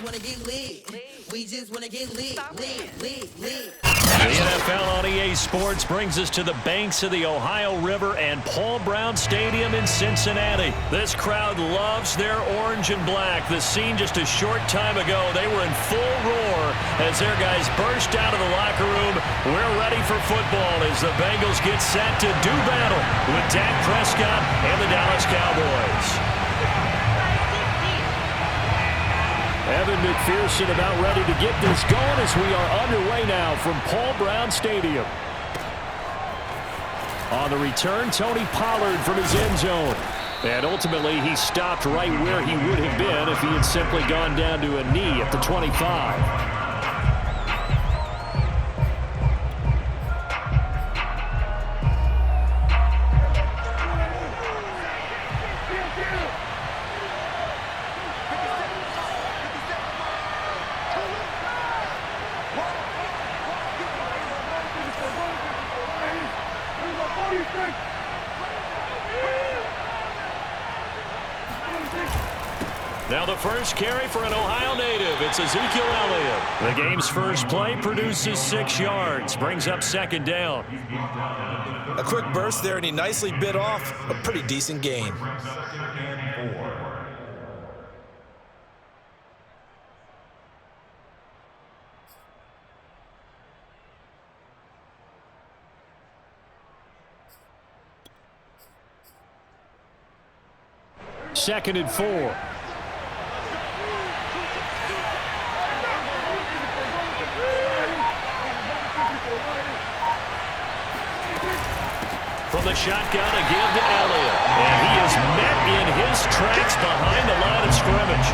just wanna get lit. We just wanna get lit. The NFL on EA Sports brings us to the banks of the Ohio River and Paul Brown Stadium in Cincinnati. This crowd loves their orange and black. The scene just a short time ago, they were in full roar as their guys burst out of the locker room. We're ready for football as the Bengals get set to do battle with Dak Prescott and the Dallas Cowboys. Evan McPherson about ready to get this going as we are underway now from Paul Brown Stadium. On the return, Tony Pollard from his end zone. And ultimately, he stopped right where he would have been if he had simply gone down to a knee at the 25. Now the first carry for an Ohio native. It's Ezekiel Elliott. The game's first play produces 6 yards. Brings up second down. A quick burst there, and he nicely bit off a pretty decent gain. Second and 4. From the shotgun, a give to Elliott. And he is met in his tracks behind the line of scrimmage.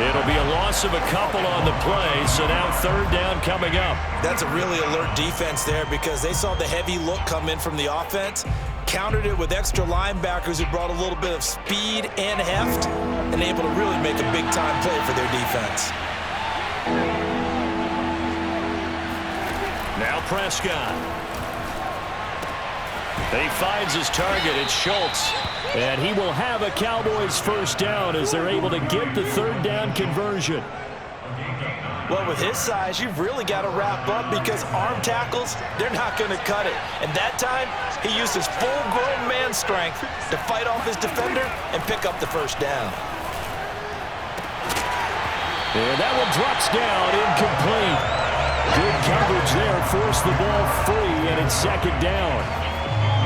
It'll be a loss of a couple on the play, so now third down coming up. That's a really alert defense there because they saw the heavy look come in from the offense, countered it with extra linebackers who brought a little bit of speed and heft, and able to really make a big-time play for their defense. Now Prescott. He finds his target. It's Schultz. And he will have a Cowboys first down as they're able to get the third down conversion. Well, with his size, you've really got to wrap up because arm tackles, they're not going to cut it. And that time, he used his full-grown man strength to fight off his defender and pick up the first down. And that one drops down, incomplete. Good coverage there, forced the ball free, and it's second down.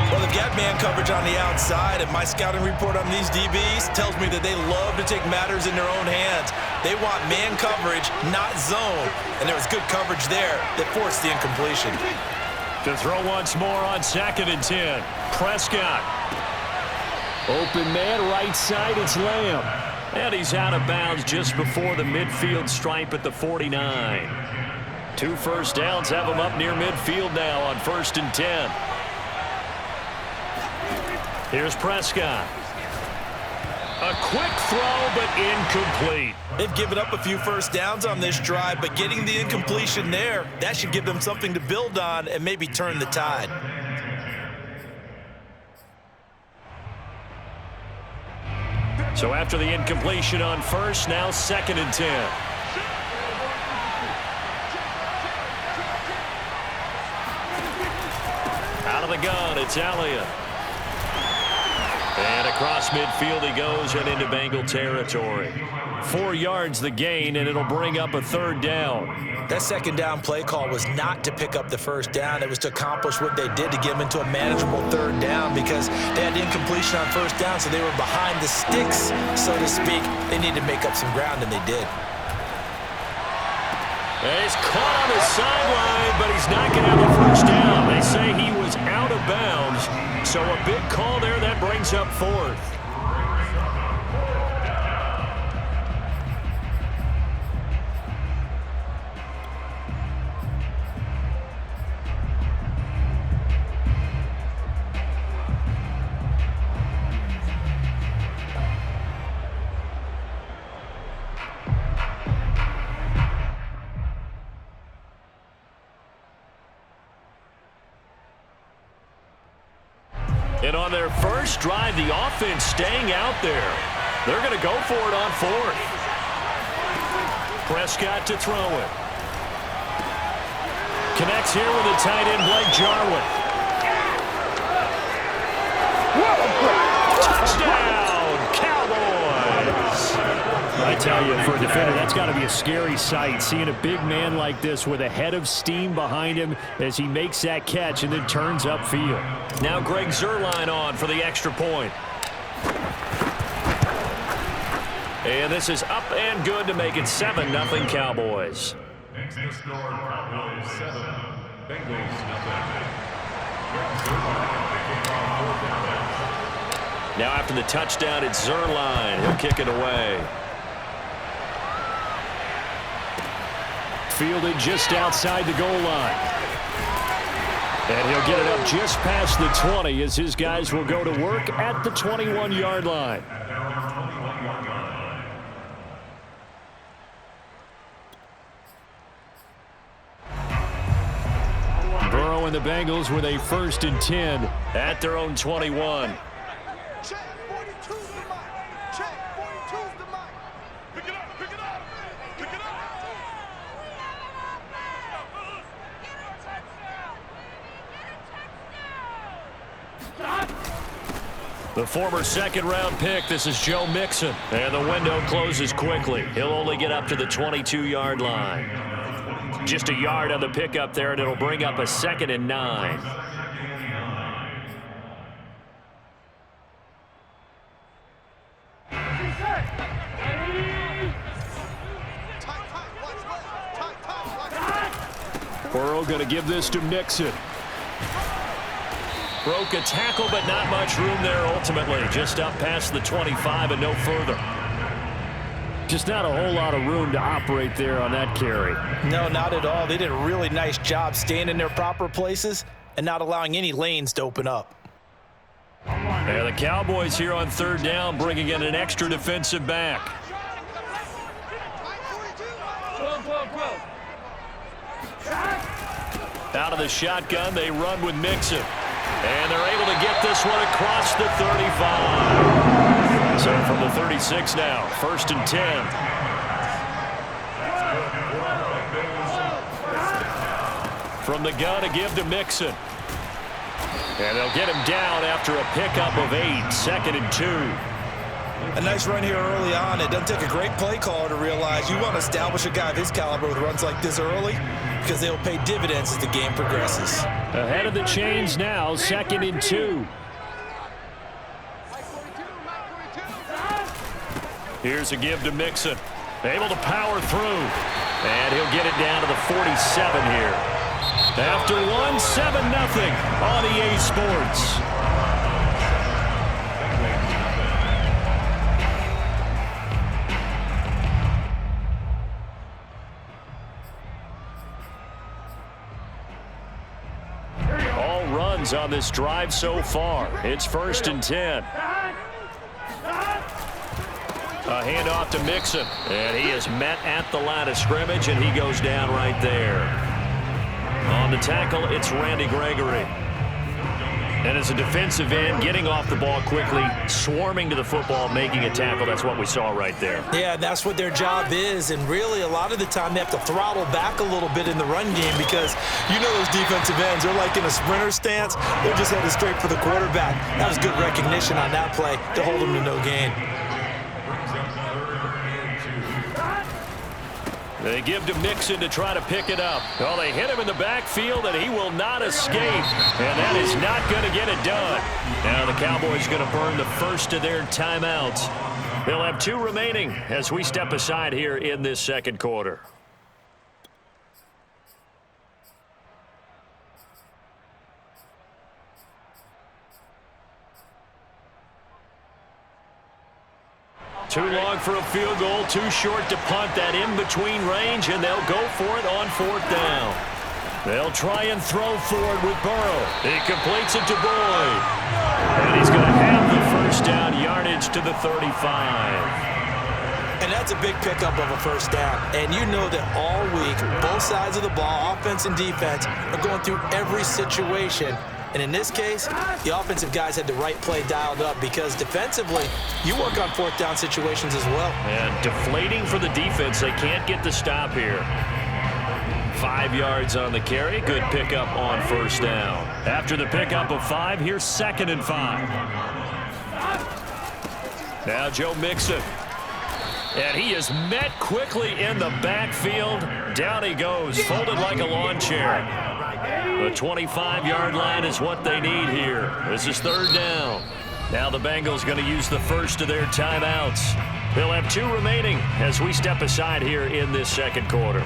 Well, they've got man coverage on the outside, and my scouting report on these DBs tells me that they love to take matters in their own hands. They want man coverage, not zone, and there was good coverage there that forced the incompletion. To throw once more on second and 10. Prescott. Open man, right side, it's Lamb. And he's out of bounds just before the midfield stripe at the 49. 2 first downs have him up near midfield now on first and 10. Here's Prescott. A quick throw, but incomplete. They've given up a few first downs on this drive, but getting the incompletion there, that should give them something to build on and maybe turn the tide. So after the incompletion on first, now second and 10. Out of the gun, it's Elliott. And across midfield he goes and into Bengal territory. 4 yards the gain, and it'll bring up a third down. That second down play call was not to pick up the first down. It was to accomplish what they did to get them into a manageable third down because they had incompletion on first down, so they were behind the sticks, so to speak. They needed to make up some ground, and they did. He's caught on the sideline, but he's not going to have a first down. They say he was out of bounds, so a big call there that brings up fourth. And on their first drive, the offense staying out there. They're going to go for it on fourth. Prescott to throw it. Connects here with the tight end, Blake Jarwin. Touchdown, Cowboys! I tell you, for a defender, that's got to be a scary sight, seeing a big man like this with a head of steam behind him as he makes that catch and then turns upfield. Now Greg Zuerlein on for the extra point. And this is up and good to make it 7-0 Cowboys. Next to score, Cowboys 7, Bengals 0. Now after the touchdown, it's Zuerlein. He'll kick it away. Fielded just outside the goal line. And he'll get it up just past the 20 as his guys will go to work at the 21-yard line. Burrow and the Bengals with a 1st and 10 at their own 21. Check, 42's the mic. Check, 42's the mic. Pick it up, pick it up, pick it up. The former second-round pick, this is Joe Mixon. And the window closes quickly. He'll only get up to the 22-yard line. Just a yard on the pickup there, and it'll bring up a 2nd and 9. Burrow going to give this to Mixon. Broke a tackle, but not much room there ultimately. Just up past the 25 and no further. Just not a whole lot of room to operate there on that carry. No, not at all. They did a really nice job staying in their proper places and not allowing any lanes to open up. And the Cowboys here on 3rd down, bringing in an extra defensive back. Out of the shotgun, they run with Mixon. And they're able to get this one across the 35. So from the 36 now, 1st and 10. From the gun, a give to Mixon. And they'll get him down after a pickup of 8, 2nd and 2. A nice run here early on. It doesn't take a great play caller to realize you want to establish a guy of his caliber with runs like this early because they'll pay dividends as the game progresses. Ahead of the chains now, 2nd and 2. Here's a give to Mixon. Able to power through. And he'll get it down to the 47 here. After one, 7-0 on EA Sports. All runs on this drive so far. It's 1st and 10. A handoff to Mixon, and he is met at the line of scrimmage, and he goes down right there. On the tackle, it's Randy Gregory. And as a defensive end, getting off the ball quickly, swarming to the football, making a tackle, that's what we saw right there. Yeah, that's what their job is, and really a lot of the time they have to throttle back a little bit in the run game because you know those defensive ends, they're like in a sprinter stance. They're just headed straight for the quarterback. That was good recognition on that play to hold them to no gain. They give to Mixon to try to pick it up. Well, they hit him in the backfield, and he will not escape. And that is not going to get it done. Now the Cowboys going to burn the first of their timeouts. They'll have 2 remaining as we step aside here in this 2nd quarter. Too long for a field goal, too short to punt that in-between range, and they'll go for it on 4th down. They'll try and throw forward with Burrow. He completes it to Boyd. And he's going to have the 1st down, yardage to the 35. And that's a big pickup of a 1st down. And you know that all week, both sides of the ball, offense and defense, are going through every situation And in this case, the offensive guys had the right play dialed up because defensively, you work on fourth down situations as well. And deflating for the defense. They can't get the stop here. 5 yards on the carry. Good pickup on first down. After the pickup of 5, here's 2nd and 5. Now Joe Mixon. And he is met quickly in the backfield. Down he goes, folded like a lawn chair. The 25-yard line is what they need here. This is 3rd down. Now the Bengals going to use the first of their timeouts. They'll have 2 remaining as we step aside here in this 2nd quarter.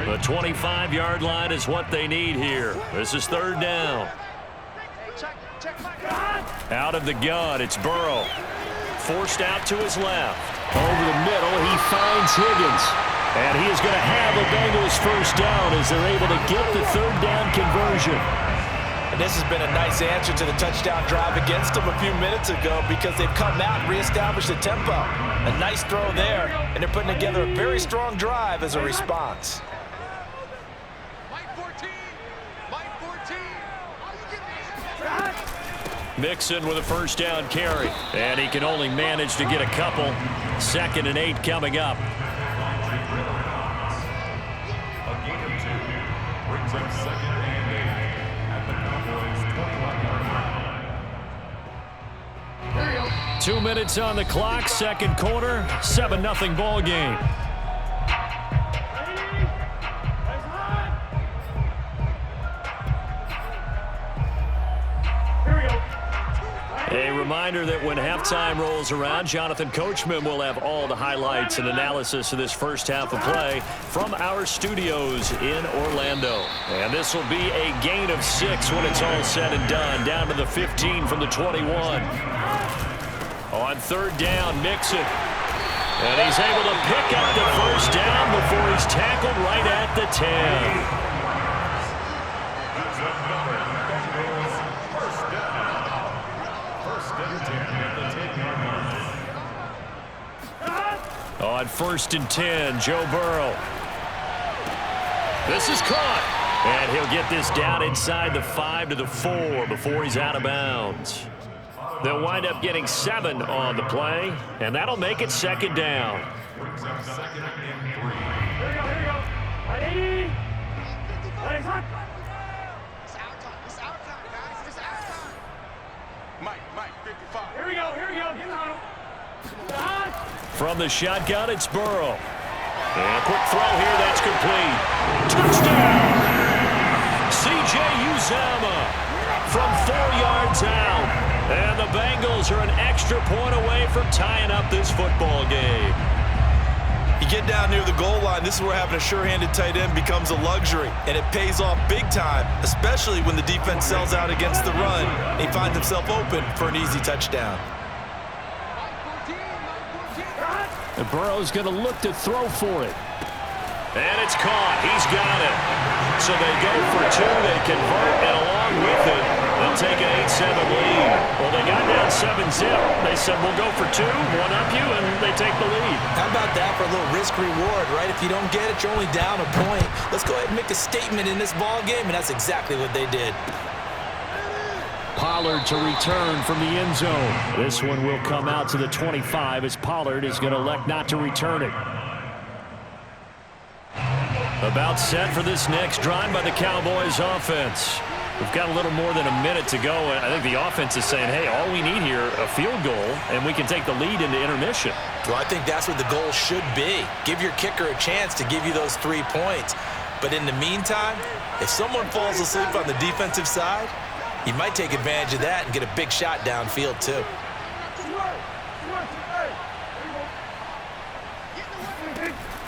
The 25-yard line is what they need here. This is 3rd down. Out of the gun, it's Burrow. Forced out to his left. Over the middle, he finds Higgins. And he is going to have a Bengals first down as they're able to get the 3rd down conversion. And this has been a nice answer to the touchdown drive against them a few minutes ago because they've come out and reestablished the tempo. A nice throw there, and they're putting together a very strong drive as a response. Mixon with a first down carry. And he can only manage to get a couple. 2nd and 8 coming up. A gain of 2 brings up 2nd and 8 at the Cowboys' 21-yard line. 2 minutes on the clock, 2nd quarter, 7-0 ball game. A reminder that when halftime rolls around, Jonathan Coachman will have all the highlights and analysis of this first half of play from our studios in Orlando. And this will be a gain of 6 when it's all said and done, down to the 15 from the 21. On 3rd down, Mixon. And he's able to pick up the first down before he's tackled right at the 10. On 1st and 10, Joe Burrow. This is caught. And he'll get this down inside the 5 to the 4 before he's out of bounds. They'll wind up getting 7 on the play, and that'll make it 2nd down. From the shotgun, it's Burrow. And a quick throw here, that's complete. Touchdown! C.J. Uzomah from 4 yards out. And the Bengals are an extra point away from tying up this football game. You get down near the goal line, this is where having a sure-handed tight end becomes a luxury, and it pays off big time, especially when the defense sells out against the run, and he finds himself open for an easy touchdown. And Burrow's going to look to throw for it. And it's caught. He's got it. So they go for 2. They convert, and along with it, they'll take an 8-7 lead. Well, they got down 7-0. They said, we'll go for 2, one up you, and they take the lead. How about that for a little risk-reward, right? If you don't get it, you're only down a point. Let's go ahead and make a statement in this ball game, and that's exactly what they did. Pollard to return from the end zone. This one will come out to the 25 as Pollard is going to elect not to return it. About set for this next drive by the Cowboys offense. We've got a little more than a minute to go, and I think the offense is saying, hey, all we need here, a field goal, and we can take the lead into intermission. Well, I think that's what the goal should be. Give your kicker a chance to give you those 3 points. But in the meantime, if someone falls asleep on the defensive side, you might take advantage of that and get a big shot downfield, too.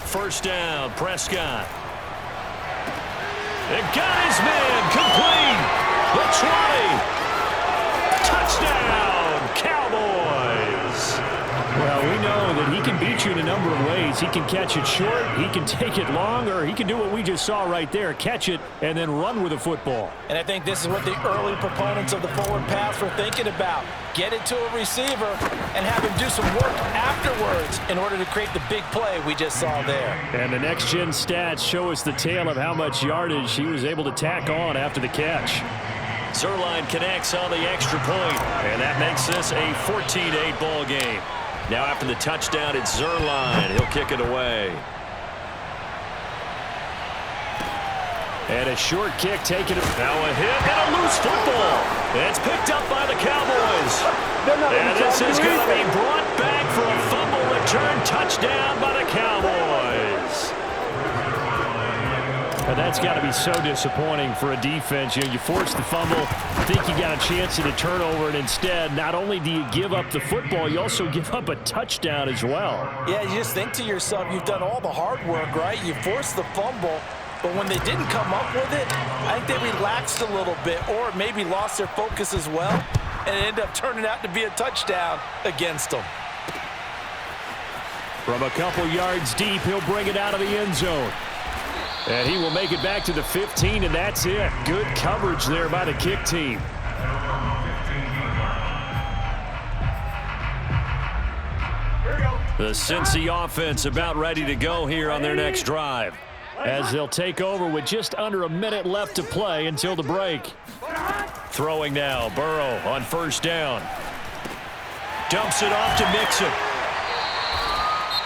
First down, Prescott. It got his man, complete. The 20. Touchdown, Cowboys. Well, we know that he can beat you in a number of ways. He can catch it short, he can take it long, or he can do what we just saw right there, catch it and then run with the football. And I think this is what the early proponents of the forward pass were thinking about. Get it to a receiver and have him do some work afterwards in order to create the big play we just saw there. And the next-gen stats show us the tale of how much yardage he was able to tack on after the catch. Zerline connects on the extra point, and that makes this a 14-8 ball game. Now after the touchdown, it's Zerline. He'll kick it away. And a short kick taken. Now a hit and a loose football. It's picked up by the Cowboys. And this is going to be brought back for a fumble return touchdown by the Cowboys. And that's got to be so disappointing for a defense. You know, you force the fumble, think you got a chance at a turnover, and instead, not only do you give up the football, you also give up a touchdown as well. Yeah, you just think to yourself, you've done all the hard work, right? You forced the fumble, but when they didn't come up with it, I think they relaxed a little bit or maybe lost their focus as well, and it ended up turning out to be a touchdown against them. From a couple yards deep, he'll bring it out of the end zone. And he will make it back to the 15, and that's it. Good coverage there by the kick team. The Cincy offense about ready to go here on their next drive, as they'll take over with just under a minute left to play until the break. Throwing now, Burrow on first down. Dumps it off to Mixon.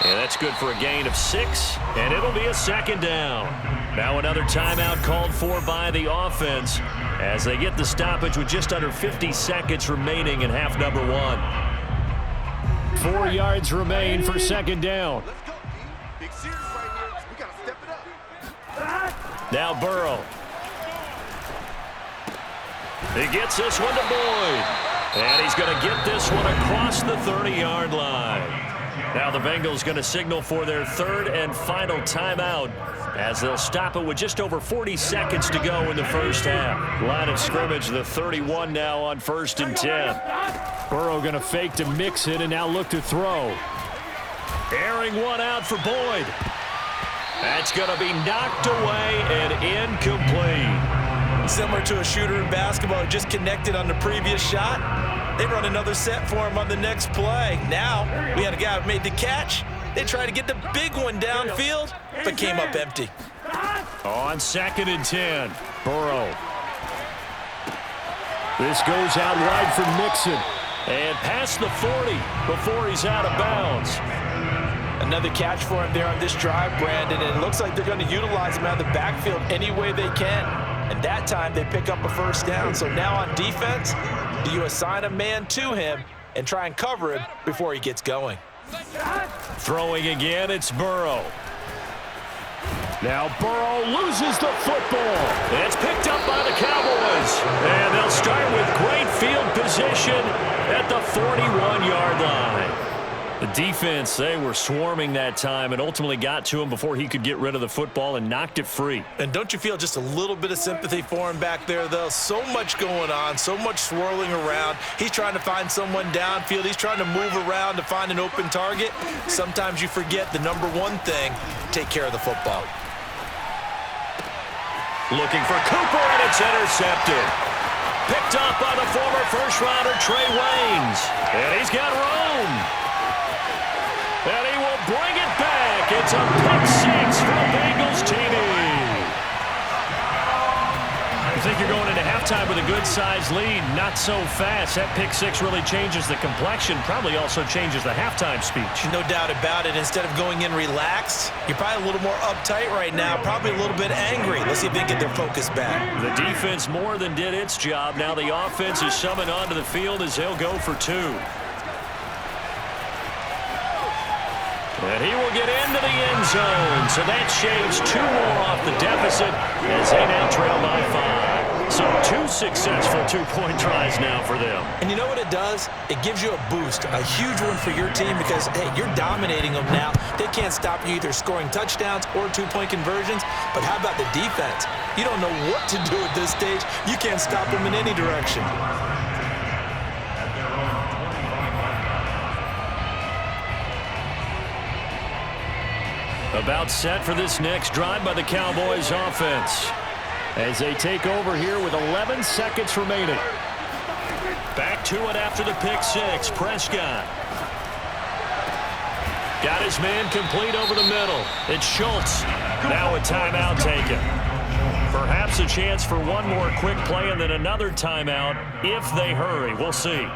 And that's good for a gain of 6, and it'll be a second down. Now another timeout called for by the offense as they get the stoppage with just under 50 seconds remaining in half number 1. 4 yards remain for second down. Let's go, D. Big series right here. We got to step it up. Now Burrow. He gets this one to Boyd. And he's going to get this one across the 30-yard line. Now the Bengals going to signal for their third and final timeout as they'll stop it with just over 40 seconds to go in the first half. Line of scrimmage, the 31 now on 1st and 10. Burrow going to fake to mix it and now look to throw. Airing one out for Boyd. That's going to be knocked away and incomplete. Similar to a shooter in basketball who just connected on the previous shot. They run another set for him on the next play. Now, we had a guy who made the catch. They tried to get the big one downfield, but came up empty. On 2nd and 10, Burrow. This goes out wide for Mixon. And past the 40 before he's out of bounds. Another catch for him there on this drive, Brandon, and it looks like they're going to utilize him out of the backfield any way they can. And that time, they pick up a first down. So now on defense, do you assign a man to him and try and cover him before he gets going? Throwing again, it's Burrow. Now Burrow loses the football. It's picked up by the Cowboys. And they'll start with great field position at the 41-yard line. The defense, they were swarming that time and ultimately got to him before he could get rid of the football and knocked it free. And don't you feel just a little bit of sympathy for him back there, though? So much going on, so much swirling around. He's trying to find someone downfield. He's trying to move around to find an open target. Sometimes you forget the number one thing, take care of the football. Looking for Cooper, and it's intercepted. Picked up by the former first-rounder Trey Waynes. And he's got room. And he will bring it back. It's a pick six for the Bengals TV. You think you're going into halftime with a good-sized lead. Not so fast. That pick six really changes the complexion. Probably also changes the halftime speech. No doubt about it. Instead of going in relaxed, you're probably a little more uptight right now. Probably a little bit angry. Let's see if they can get their focus back. The defense more than did its job. Now the offense is summoned onto the field as they'll go for 2. And he will get into the end zone. So that shaves 2 more off the deficit as they now trail by 5. So 2 successful 2-point tries now for them. And you know what it does? It gives you a boost, a huge one for your team because, hey, you're dominating them now. They can't stop you either scoring touchdowns or 2-point conversions. But how about the defense? You don't know what to do at this stage. You can't stop them in any direction. About set for this next drive by the Cowboys offense, as they take over here with 11 seconds remaining. Back to it after the pick six. Prescott got his man complete over the middle. It's Schultz. Now a timeout taken. Perhaps a chance for one more quick play and then another timeout if they hurry. We'll see.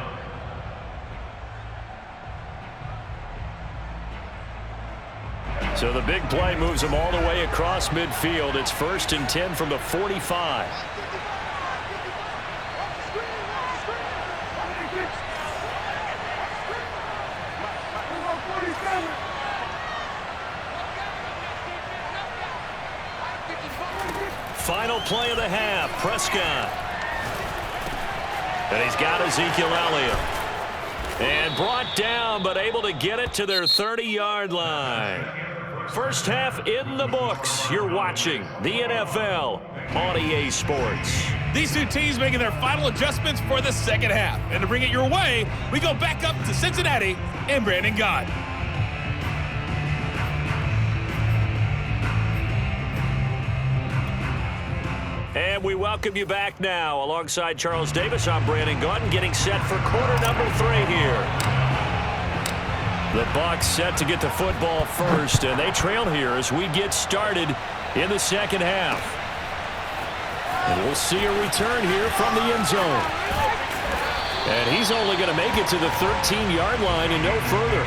So the big play moves them all the way across midfield. It's 1st and 10 from the 45. Final play of the half. Prescott. And he's got Ezekiel Elliott. And brought down, but able to get it to their 30-yard line. First half in the books. You're watching the NFL on EA Sports. These two teams making their final adjustments for the second half. And to bring it your way, we go back up to Cincinnati and Brandon Gott. And we welcome you back now. Alongside Charles Davis, I'm Brandon Gott, getting set for quarter number 3 here. The Bucs set to get the football first, and they trail here as we get started in the second half. And we'll see a return here from the end zone. And he's only going to make it to the 13-yard line and no further.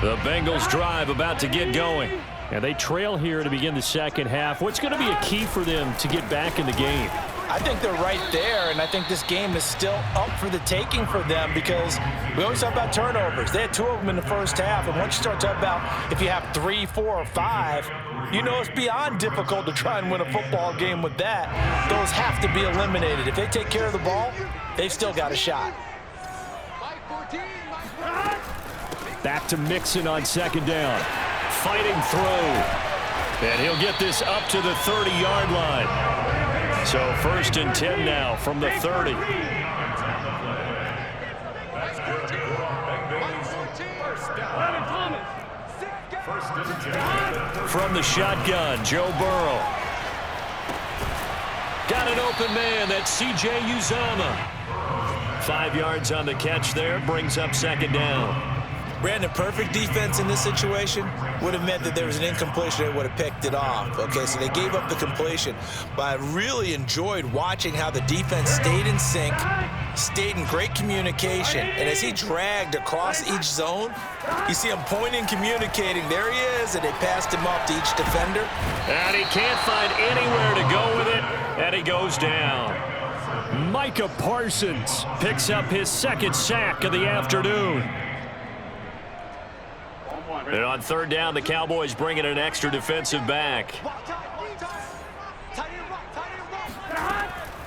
The Bengals drive about to get going. And they trail here to begin the second half. What's going to be a key for them to get back in the game? I think they're right there, and I think this game is still up for the taking for them because we always talk about turnovers. They had 2 of them in the first half, and once you start talking about if you have 3, 4, or 5, you know it's beyond difficult to try and win a football game with that. Those have to be eliminated. If they take care of the ball, they've still got a shot. Back to Mixon on second down. Fighting through. And he'll get this up to the 30-yard line. So 1st and 10 now from the 30. From the shotgun, Joe Burrow. Got an open man. That's C.J. Uzomah. 5 yards on the catch there. Brings up second down. Brandon, perfect defense in this situation would have meant that there was an incompletion that would have picked it off. Okay, so they gave up the completion. But I really enjoyed watching how the defense stayed in sync, stayed in great communication. And as he dragged across each zone, you see him pointing, communicating. There he is, and they passed him off to each defender. And he can't find anywhere to go with it, and he goes down. Micah Parsons picks up his 2nd sack of the afternoon. And on 3rd down, the Cowboys bring in an extra defensive back.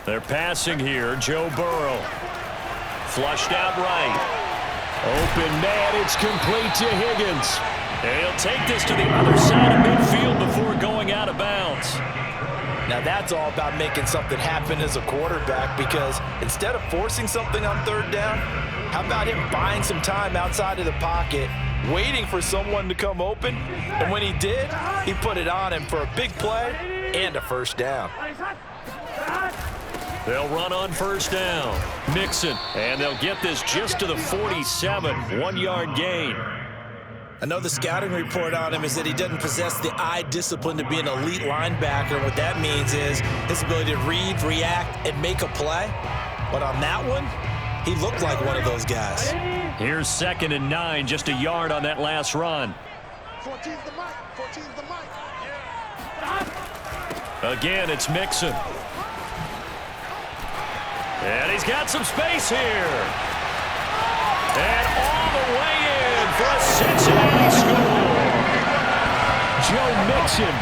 They're passing here. Joe Burrow. Flushed out right. Open man. It's complete to Higgins. And he'll take this to the other side of midfield before going out of bounds. Now that's all about making something happen as a quarterback, because instead of forcing something on 3rd down, how about him buying some time outside of the pocket, waiting for someone to come open, and when he did, he put it on him for a big play and a 1st down. They'll run on 1st down. Mixon, and they'll get this just to the 47, 1-yard gain. Another scouting report on him is that he doesn't possess the eye discipline to be an elite linebacker, and what that means is his ability to read, react, and make a play. But on that one, he looked like one of those guys. Here's 2nd and 9, just a yard on that last run. 14's the mic. 14's the mic. Again, it's Mixon. And he's got some space here. And all the way in for a Cincinnati score. Joe Mixon,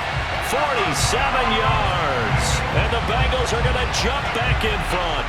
47 yards. And the Bengals are going to jump back in front.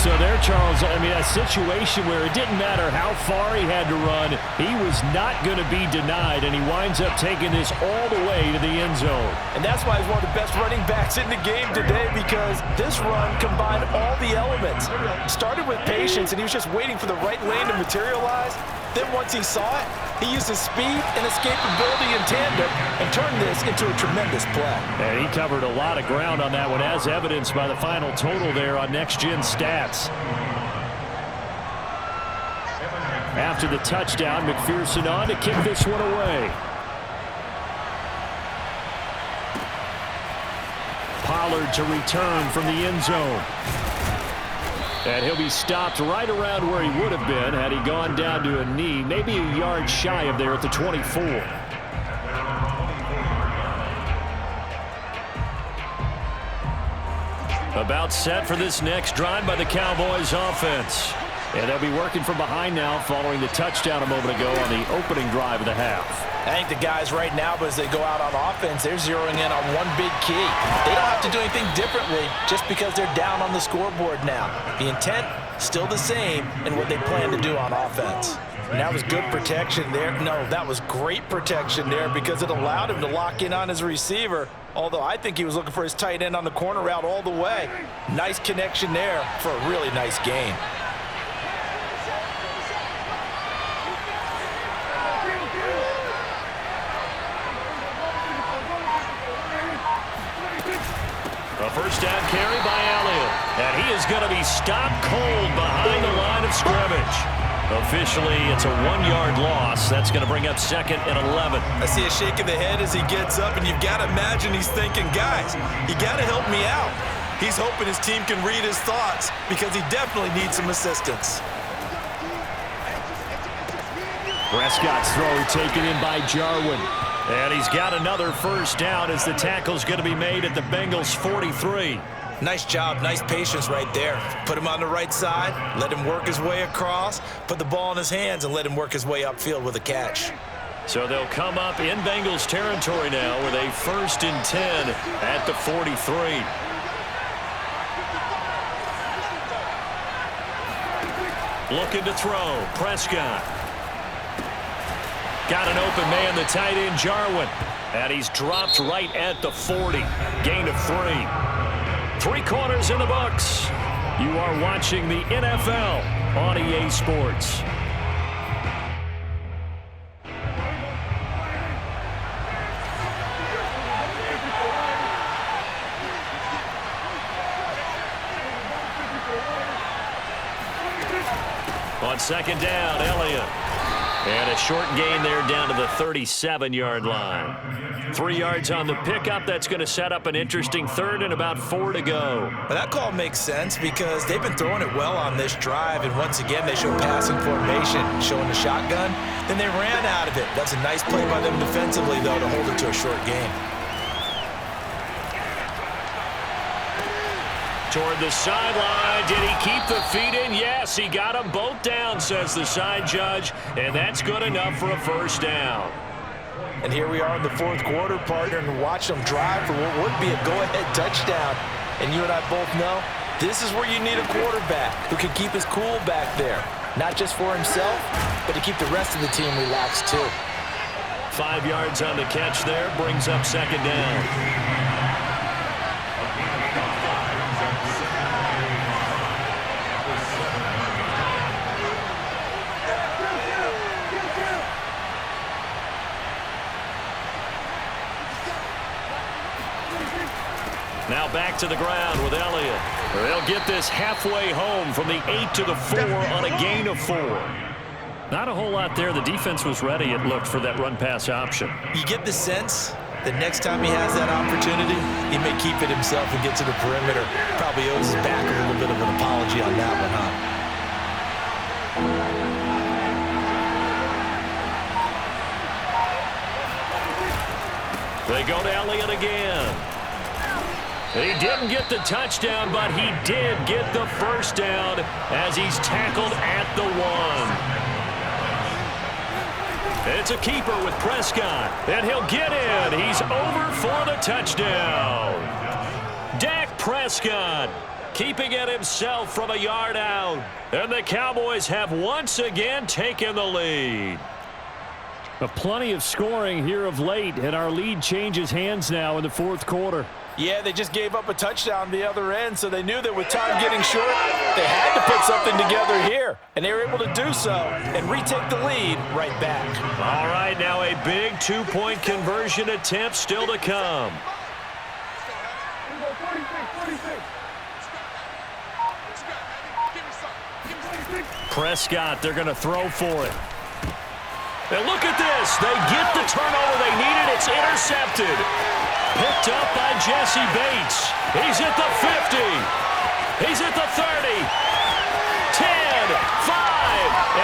So there, Charles, I mean, a situation where it didn't matter how far he had to run, he was not going to be denied, and he winds up taking this all the way to the end zone. And that's why he's one of the best running backs in the game today, because this run combined all the elements. Started with patience, and he was just waiting for the right lane to materialize. Then once he saw it, he used his speed and escapability in tandem and turned this into a tremendous play. And he covered a lot of ground on that one, as evidenced by the final total there on Next Gen Stats. After the touchdown, McPherson on to kick this one away. Pollard to return from the end zone. And he'll be stopped right around where he would have been had he gone down to a knee, maybe a yard shy of there at the 24. About set for this next drive by the Cowboys offense. And they'll be working from behind now following the touchdown a moment ago on the opening drive of the half. I think the guys right now, as they go out on offense, they're zeroing in on one big key. They don't have to do anything differently just because they're down on the scoreboard now. The intent, still the same in what they plan to do on offense. And that was good protection there. No, that was great protection there because it allowed him to lock in on his receiver, although I think he was looking for his tight end on the corner route all the way. Nice connection there for a really nice gain. A first down carry by Elliott. And he is going to be stopped cold behind the line of scrimmage. Officially, it's a 1-yard loss. That's going to bring up 2nd and 11. I see a shake of the head as he gets up, and you've got to imagine he's thinking, guys, you got to help me out. He's hoping his team can read his thoughts because he definitely needs some assistance. Prescott's throw taken in by Jarwin. And he's got another first down as the tackle's going to be made at the Bengals' 43. Nice job, nice patience right there. Put him on the right side, let him work his way across, put the ball in his hands, and let him work his way upfield with a catch. So they'll come up in Bengals territory now with a 1st and 10 at the 43. Looking to throw, Prescott. Got an open man, the tight end, Jarwin. And he's dropped right at the 40. Gain of 3. 3 quarters in the books. You are watching the NFL on EA Sports. On 2nd down, Elliott. And a short gain there down to the 37-yard line. 3 yards on the pickup. That's going to set up an interesting 3rd and about 4 to go. Well, that call makes sense because they've been throwing it well on this drive, and once again they show passing formation, showing the shotgun. Then they ran out of it. That's a nice play by them defensively, though, to hold it to a short gain. Toward the sideline. Did he keep the feet in? Yes, he got them both down, says the side judge, and that's good enough for a first down. And here we are in the 4th quarter, partner, and watch them drive for what would be a go-ahead touchdown. And you and I both know this is where you need a quarterback who can keep his cool back there, not just for himself, but to keep the rest of the team relaxed too. 5 yards on the catch there, brings up 2nd down. Now back to the ground with Elliott. They'll get this halfway home from the 8 to the 4 on a gain of 4. Not a whole lot there. The defense was ready, it looked, for that run-pass option. You get the sense that next time he has that opportunity, he may keep it himself and get to the perimeter. Probably owes his back a little bit of an apology on that one, huh? They go to Elliott again. He didn't get the touchdown, but he did get the first down as he's tackled at the 1. It's a keeper with Prescott, and he'll get in. He's over for the touchdown. Dak Prescott keeping it himself from a yard out. And the Cowboys have once again taken the lead. Plenty of scoring here of late, and our lead changes hands now in the fourth quarter. Yeah, they just gave up a touchdown the other end, so they knew that with time getting short, they had to put something together here, and they were able to do so and retake the lead right back. All right, now a big two-point conversion attempt still to come. Prescott, they're going to throw for it. And look at this. They get the turnover they needed. It's intercepted. Picked up by Jesse Bates. He's at the 50. He's at the 30. 10, 5,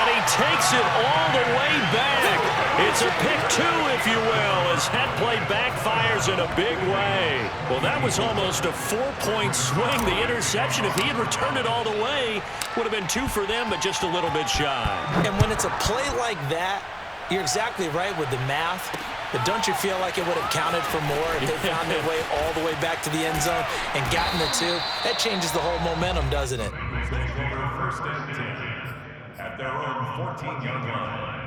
and he takes it all the way back. It's a pick two, if you will, as that play backfires in a big way. Well, that was almost a 4-point swing. The interception, if he had returned it all the way, would have been 2 for them, but just a little bit shy. And when it's a play like that, you're exactly right with the math, but don't you feel like it would have counted for more if they found their way all the way back to the end zone and gotten the 2? That changes the whole momentum, doesn't it? First and 10 at their own 14-yard line.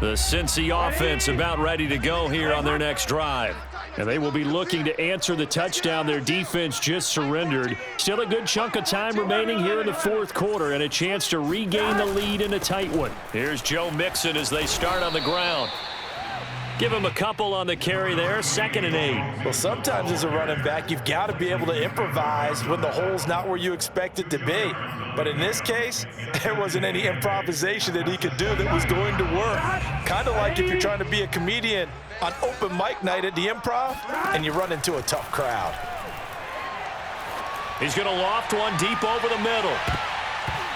The Cincy offense about ready to go here on their next drive. And they will be looking to answer the touchdown their defense just surrendered. Still a good chunk of time remaining here in the fourth quarter and a chance to regain the lead in a tight one. Here's Joe Mixon as they start on the ground. Give him a couple on the carry there, 2nd and 8. Well, sometimes as a running back, you've got to be able to improvise when the hole's not where you expect it to be. But in this case, there wasn't any improvisation that he could do that was going to work. Kind of like if you're trying to be a comedian on open mic night at the Improv and you run into a tough crowd. He's going to loft one deep over the middle.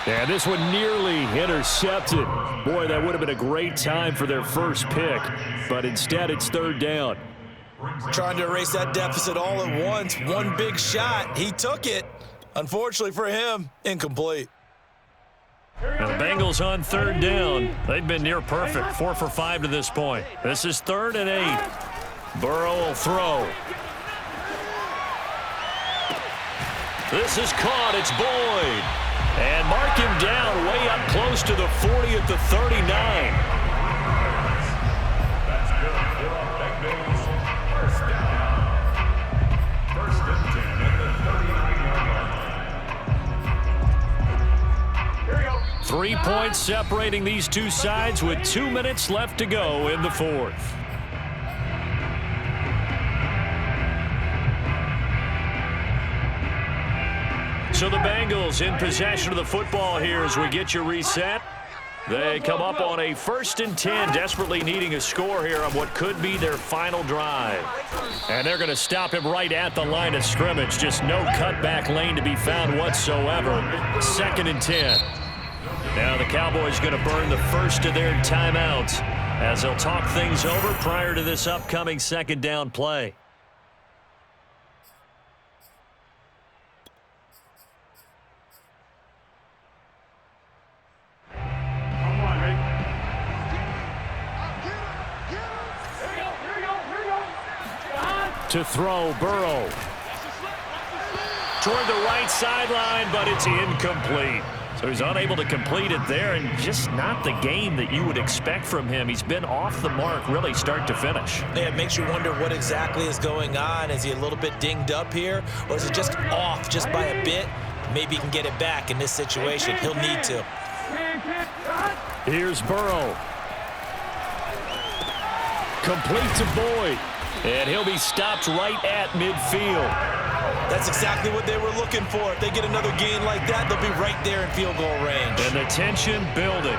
And this one nearly intercepted. Boy, that would have been a great time for their first pick, but instead it's 3rd down. Trying to erase that deficit all at once. One big shot. He took it. Unfortunately for him, incomplete. Now the Bengals on 3rd down. They've been near perfect, 4 for 5 to this point. This is 3rd and 8. Burrow will throw. This is caught. It's Boyd. And mark him down way up close to the 40 at the 39. That's good for a Bengals first down. 1st and 10 at the 39-yard line. Here we go. 3 points separating these two sides with 2 minutes left to go in the fourth. So the Bengals in possession of the football here as we get you reset. They come up on a 1st and 10, desperately needing a score here on what could be their final drive. And they're going to stop him right at the line of scrimmage. Just no cutback lane to be found whatsoever. 2nd and 10. Now the Cowboys going to burn the first of their timeouts as they'll talk things over prior to this upcoming 2nd down play. To throw, Burrow. Toward the right sideline, but it's incomplete. So he's unable to complete it there, and just not the game that you would expect from him. He's been off the mark, really, start to finish. Yeah, it makes you wonder what exactly is going on. Is he a little bit dinged up here, or is it just off just by a bit? Maybe he can get it back in this situation. He'll need to. Here's Burrow. Complete to Boyd. And he'll be stopped right at midfield. That's exactly what they were looking for. If they get another gain like that, they'll be right there in field goal range. And the tension building.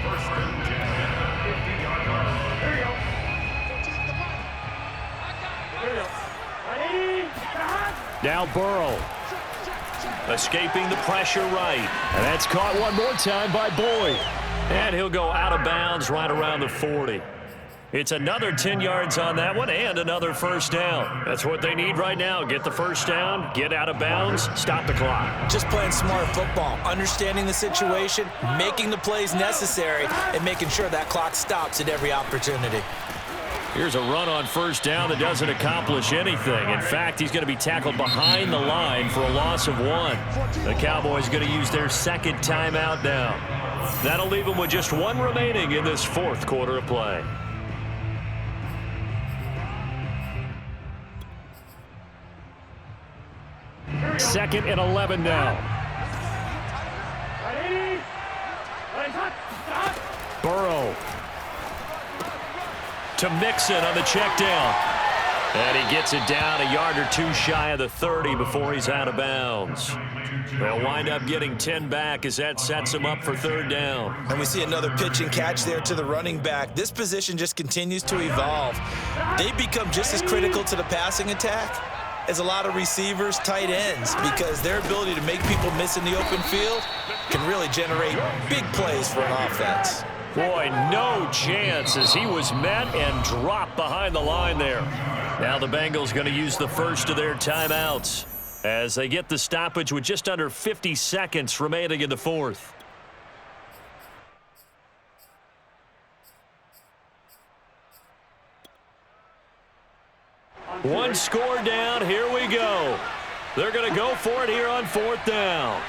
1st and 10 at the 50-yard line. Here we go. Now Burrow. Escaping the pressure right. And that's caught one more time by Boyd. And he'll go out of bounds right around the 40. It's another 10 yards on that one and another first down. That's what they need right now. Get the first down, get out of bounds, stop the clock. Just playing smart football, understanding the situation, making the plays necessary, and making sure that clock stops at every opportunity. Here's a run on first down that doesn't accomplish anything. In fact, he's going to be tackled behind the line for a loss of 1. The Cowboys going to use their second timeout now. That'll leave them with just 1 remaining in this fourth quarter of play. Second and 11 now. Burrow to Mixon on the check down. And he gets it down a yard or 2 shy of the 30 before he's out of bounds. They'll wind up getting 10 back as that sets him up for third down. And we see another pitch and catch there to the running back. This position just continues to evolve. They become just as critical to the passing attack as a lot of receivers, tight ends, because their ability to make people miss in the open field can really generate big plays for an offense. Boy, no chance as he was met and dropped behind the line there. Now the Bengals going to use the first of their timeouts as they get the stoppage with just under 50 seconds remaining in the fourth. One score down. Here we go. They're going to go for it here on fourth down.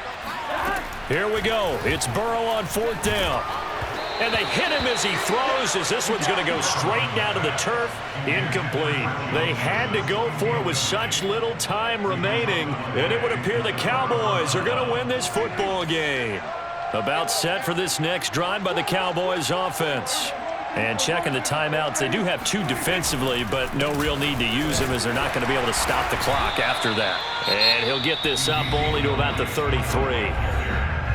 Here we go. It's Burrow on fourth down. And they hit him as he throws, as this one's going to go straight down to the turf. Incomplete. They had to go for it with such little time remaining, and it would appear the Cowboys are going to win this football game. About set for this next drive by the Cowboys offense. And checking the timeouts, they do have 2 defensively, but no real need to use them as they're not going to be able to stop the clock after that. And he'll get this up only to about the 33.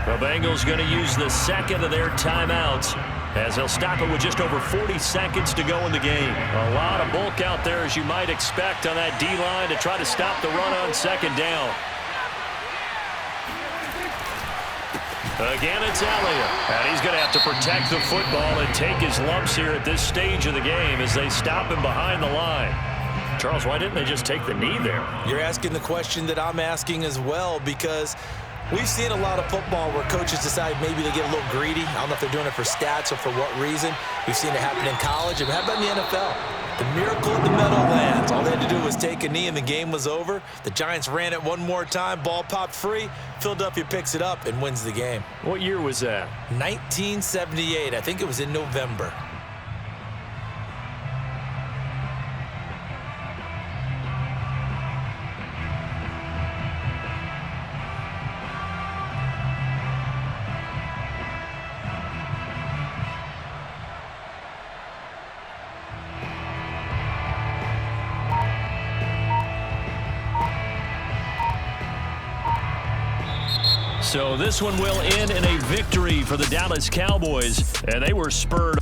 The Bengals going to use the second of their timeouts as they'll stop it with just over 40 seconds to go in the game. A lot of bulk out there, as you might expect, on that D-line to try to stop the run on second down. Again, it's Elliott, and he's going to have to protect the football and take his lumps here at this stage of the game as they stop him behind the line. Charles, why didn't they just take the knee there? You're asking the question that I'm asking as well, because we've seen a lot of football where coaches decide maybe they get a little greedy. I don't know if they're doing it for stats or for what reason. We've seen it happen in college. And how about in the NFL? The miracle of the Meadowlands. All they had to do was take a knee and the game was over. The Giants ran it one more time. Ball popped free. Philadelphia picks it up and wins the game. What year was that? 1978. I think it was in November. So this one will end in a victory for the Dallas Cowboys, and they were spurred